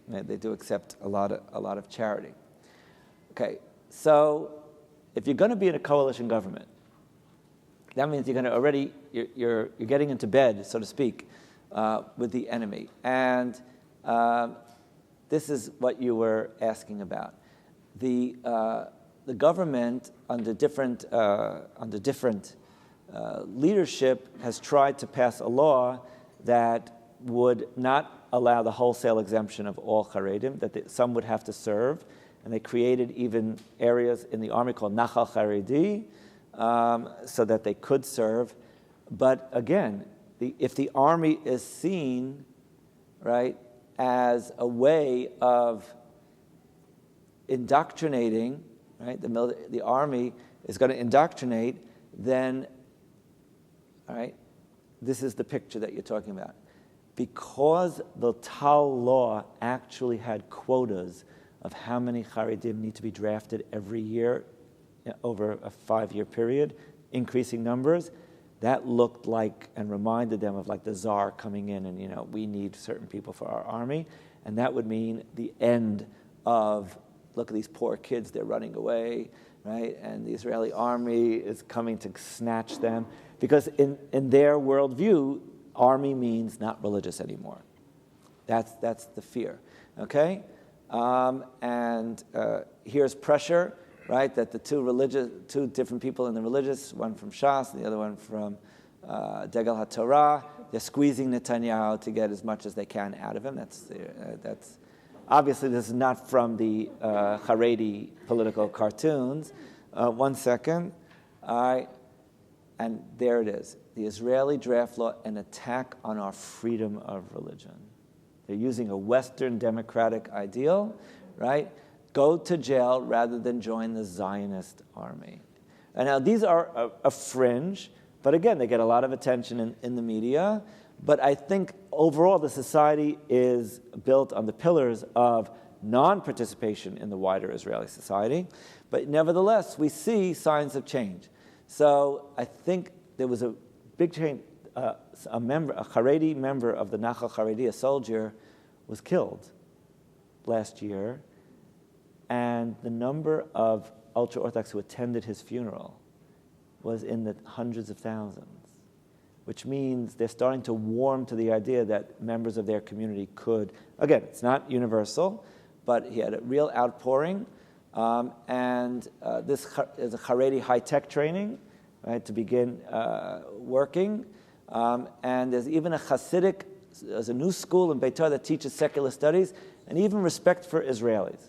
Right? They do accept a lot of charity. Okay, so if you're going to be in a coalition government, that means you're getting into bed, so to speak, with the enemy. And this is what you were asking about. The government under different leadership has tried to pass a law that would not allow the wholesale exemption of all Haredim, that some would have to serve. And they created even areas in the army called Nachal Haredi, so that they could serve. But again, if the army is seen, right, as a way of indoctrinating, right, the army is going to indoctrinate, then, all right, this is the picture that you're talking about. Because the Tal law actually had quotas of how many Haredim need to be drafted every year over a 5-year period, increasing numbers, that looked like and reminded them of like the Tsar coming in and, we need certain people for our army. And that would mean the end of, look at these poor kids, they're running away, right? And the Israeli army is coming to snatch them. Because in their worldview, army means not religious anymore. That's the fear, okay? And here's pressure, right? That the two different people in the religious, one from Shas, the other one from Degel HaTorah. They're squeezing Netanyahu to get as much as they can out of him. That's obviously, this is not from the Haredi political cartoons. 1 second. And there it is. The Israeli draft law, an attack on our freedom of religion. They're using a Western democratic ideal, right? Go to jail rather than join the Zionist army. And now these are a fringe, but again, they get a lot of attention in the media. But I think overall the society is built on the pillars of non-participation in the wider Israeli society. But nevertheless, we see signs of change. So I think there was a big change. A Haredi member of the Nachal Haredi, a soldier, was killed last year. And the number of ultra-Orthodox who attended his funeral was in the hundreds of thousands, which means they're starting to warm to the idea that members of their community could, again, it's not universal, but he had a real outpouring. This is a Haredi high-tech training, right, to begin working. And there's even a Hasidic, there's a new school in Beitar that teaches secular studies and even respect for Israelis.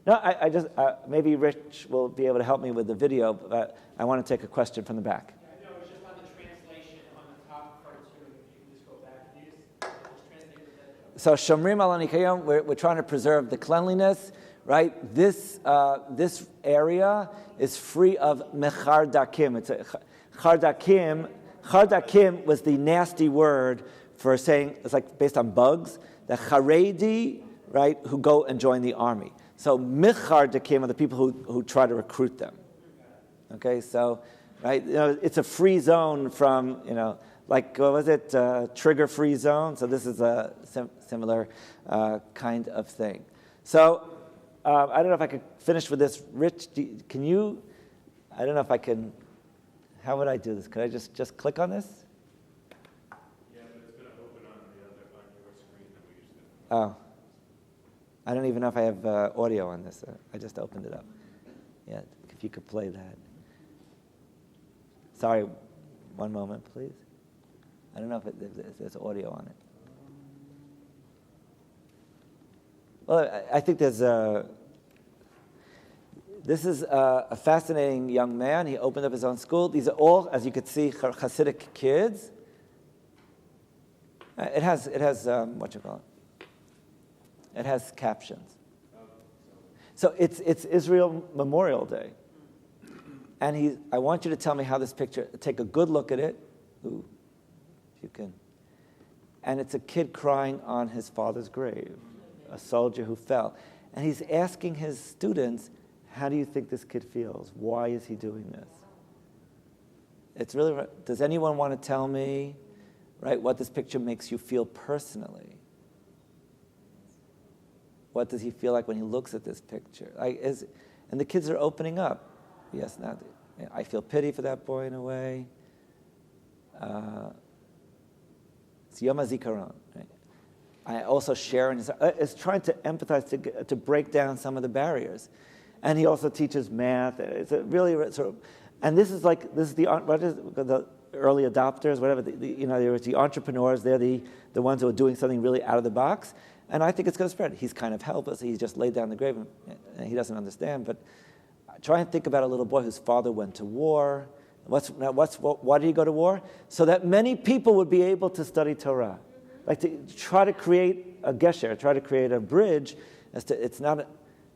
No, I just, maybe Rich will be able to help me with the video, but I want to take a question from the back. Yeah, no, it's just on the translation on the top cartoon. If you can just go back. Can you just translate that? So Shomrim al Nikayom, we're trying to preserve the cleanliness, right? This area is free of mechardakim. It's a chardakim. Chardakim was the nasty word for saying, it's like based on bugs, the Haredi, right, who go and join the army. So mechardakim are the people who try to recruit them. Okay, so, right, it's a free zone from, like, what was it, trigger-free zone? So this is a similar kind of thing. So I don't know if I could finish with this. Rich, can you, I don't know if I can, how would I do this? Could I just click on this? Yeah, but it's going to open on your screen that we usually do. Oh. I don't even know if I have audio on this. I just opened it up. Yeah, if you could play that. Sorry, one moment, please. I don't know if there's audio on it. Well, I think there's this is a fascinating young man. He opened up his own school. These are all, as you could see, Hasidic kids. It has what you call it? It has captions. So it's Israel Memorial Day. And I want you to tell me how this picture, take a good look at it. Ooh, if you can. And it's a kid crying on his father's grave, a soldier who fell. And he's asking his students, how do you think this kid feels? Why is he doing this? It's really, does anyone want to tell me, right, what this picture makes you feel personally? What does he feel like when he looks at this picture? And the kids are opening up. Yes, now I feel pity for that boy in a way. It's Yom HaZikaron. Right? I also share in his. It's trying to empathize to break down some of the barriers, and he also teaches math. It's a really sort of, and this is the early adopters, whatever. There's the entrepreneurs. They're the ones who are doing something really out of the box. And I think it's going to spread. He's kind of helpless. He's just laid down in the grave, and he doesn't understand. But try and think about a little boy whose father went to war. Why did he go to war? So that many people would be able to study Torah. Like to try to create a gesher, try to create a bridge. It's not,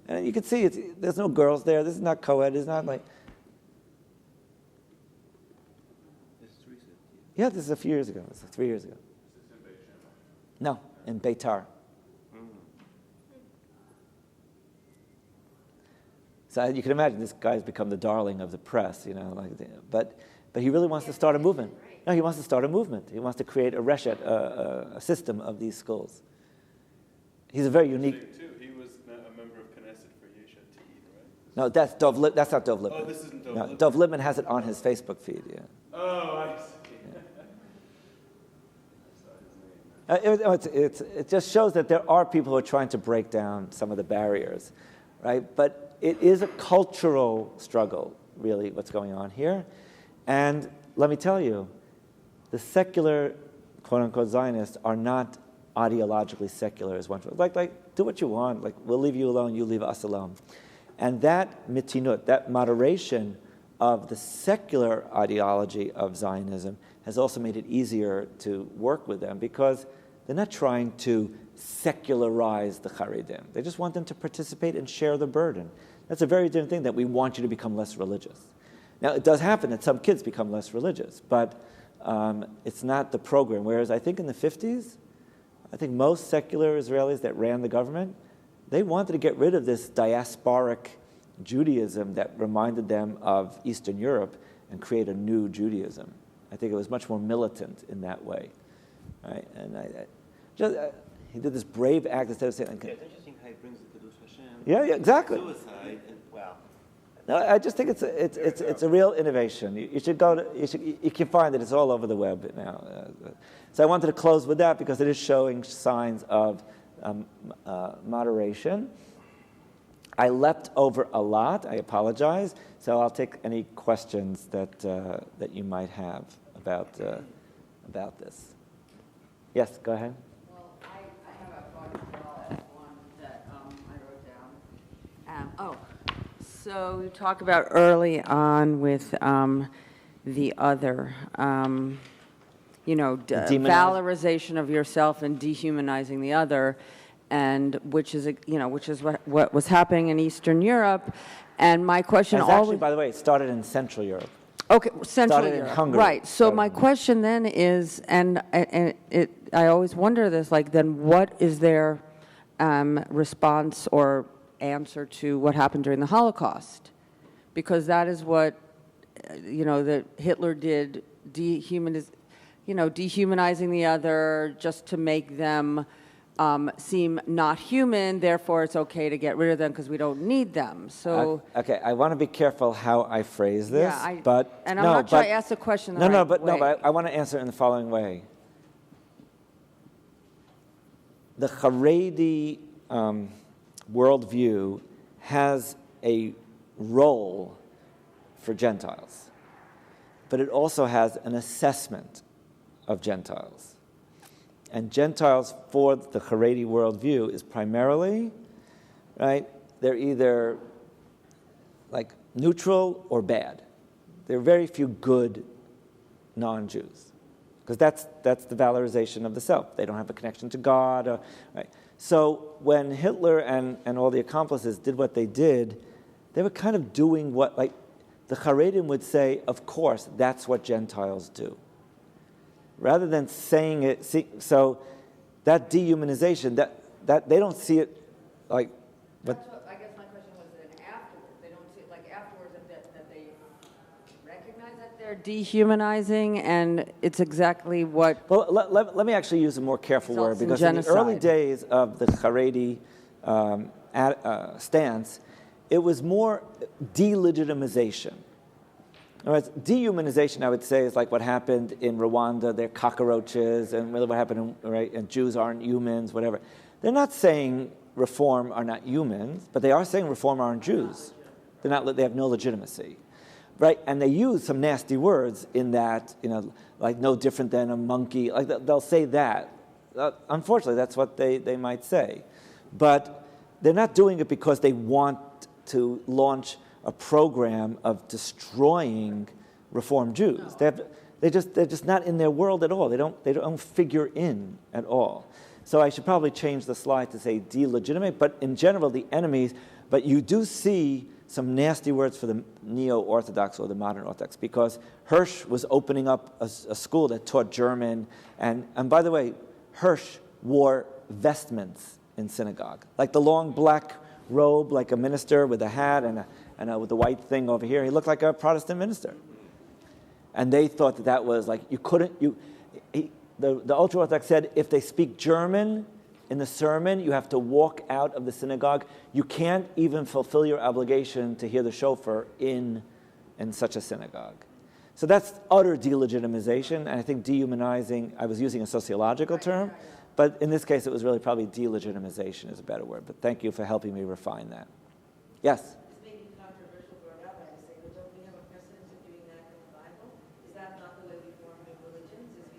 and you can see there's no girls there. This is not co-ed. It's not like. This is recent. Yeah, this is a few years ago. This is 3 years ago. Is this in Beit Shemesh? No, in Beitar. So you can imagine this guy's become the darling of the press, but he really wants to start a movement. No, he wants to start a movement. He wants to create a reshet, a system of these schools. He's a very unique. Too. He was a member of Knesset for Yesh Atid, right? No, that's not Dov Lipman. Oh, this isn't Dov No, Lipman. Dov Lipman has it on his Facebook feed. Yeah. Oh, I see. I saw his name. It just shows that there are people who are trying to break down some of the barriers, right? But it is a cultural struggle, really, what's going on here. And let me tell you, the secular, quote-unquote, Zionists are not ideologically secular as one. Like, do what you want. Like, we'll leave you alone, you leave us alone. And that mitinut, that moderation of the secular ideology of Zionism has also made it easier to work with them because they're not trying to secularize the Haredim. They just want them to participate and share the burden. That's a very different thing that we want you to become less religious. Now, it does happen that some kids become less religious, but it's not the program. Whereas I think in the 50s, I think most secular Israelis that ran the government, they wanted to get rid of this diasporic Judaism that reminded them of Eastern Europe and create a new Judaism. I think it was much more militant in that way. Right? And he did this brave act instead of saying... Yeah, it's interesting how he brings the Kiddush Hashem. Yeah, exactly. Suicide, and wow. No, I just think it's a real innovation. You should go to, you can find it. It's all over the web now. So I wanted to close with that because it is showing signs of moderation. I leapt over a lot. I apologize. So I'll take any questions that you might have about this. Yes, go ahead. Well, I have a thought as well as one that I wrote down. So you talk about early on with the other, valorization of yourself and dehumanizing the other, and which is what was happening in Eastern Europe. And my question Actually, by the way, it started in Central Europe. Okay, Central Started Europe, in Hungary. right? So my question then is, I always wonder this, like, then what is their response or answer to what happened during the Holocaust? Because that is what, that Hitler did, dehumanizing the other just to make them seem not human, therefore it's okay to get rid of them because we don't need them. So okay, I want to be careful how I phrase this, I'm but not sure I asked the question the right way. But I want to answer it in the following way. The Haredi worldview has a role for Gentiles, but it also has an assessment of Gentiles. And Gentiles for the Haredi worldview is primarily, right, they're either like neutral or bad. There are very few good non-Jews, because that's the valorization of the self. They don't have a connection to God. Right? So when Hitler and all the accomplices did what they did, they were kind of doing what, like, the Haredim would say, of course, that's what Gentiles do. Rather than saying it, so that dehumanization, that they don't see it like. But that's what, I guess my question was then afterwards. They don't see it like afterwards that they recognize that they're dehumanizing, and it's exactly what. Well, let me actually use a more careful word, because in the early days of the Haredi stance, it was more delegitimization. Whereas dehumanization, I would say, is like what happened in Rwanda. They're cockroaches, and really what happened, and Jews aren't humans, whatever. They're not saying Reform are not humans, but they are saying Reform aren't Jews. They have no legitimacy, right? And they use some nasty words in that, like no different than a monkey. Like they'll say that. Unfortunately, that's what they might say, but they're not doing it because they want to launch a program of destroying Reform Jews. They're just not in their world at all. They don't figure in at all. So I should probably change the slide to say delegitimate, but in general, the enemies. But you do see some nasty words for the neo-Orthodox or the modern Orthodox, because Hirsch was opening up a school that taught German, and by the way, Hirsch wore vestments in synagogue, like the long black robe, like a minister with a hat and with the white thing over here. He looked like a Protestant minister. And they thought that was like, you couldn't, the ultra-Orthodox said, if they speak German in the sermon, you have to walk out of the synagogue. You can't even fulfill your obligation to hear the shofar in such a synagogue. So that's utter delegitimization, and I think dehumanizing, I was using a sociological term, but in this case it was really probably delegitimization is a better word, but thank you for helping me refine that. Yes? It's maybe controversial for a rabbi to say, but don't we have a precedent of doing that in the Bible? Is that not the way we form new religions? Is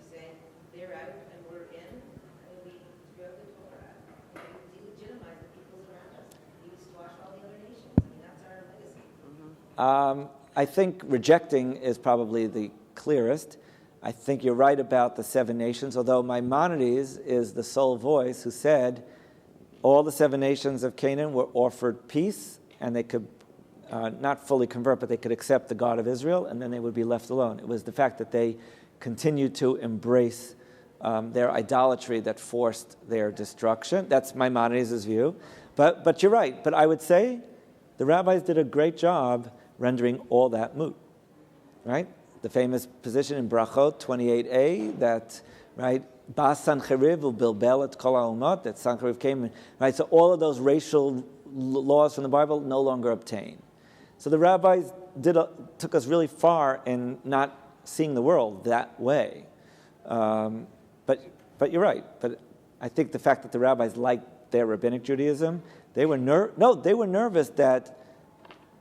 I think rejecting is probably the clearest. I think you're right about the 7 nations, although Maimonides is the sole voice who said all the 7 nations of Canaan were offered peace, and they could not fully convert, but they could accept the God of Israel, and then they would be left alone. It was the fact that they continued to embrace their idolatry that forced their destruction. That's Maimonides' view. But you're right. But I would say the rabbis did a great job rendering all that moot, right? The famous position in Brachot 28a that, right, Bas Sancheriv u'bilbel et kol ha'umot, that Sancheriv came, right? So all of those racial laws from the Bible no longer obtain. So the rabbis took us really far in not seeing the world that way. But you're right. But I think the fact that the rabbis liked their rabbinic Judaism, they were nervous that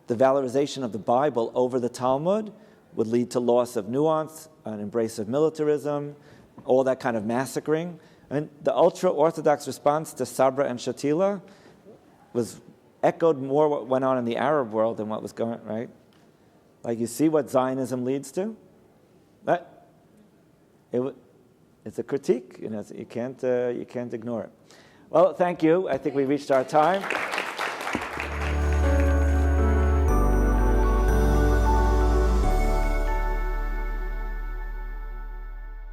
the valorization of the Bible over the Talmud would lead to loss of nuance, an embrace of militarism, all that kind of massacring. And the ultra-Orthodox response to Sabra and Shatila was echoed more what went on in the Arab world than what was going on, right? Like, you see what Zionism leads to? It's a critique, you can't ignore it. Well, thank you. I think we reached our time.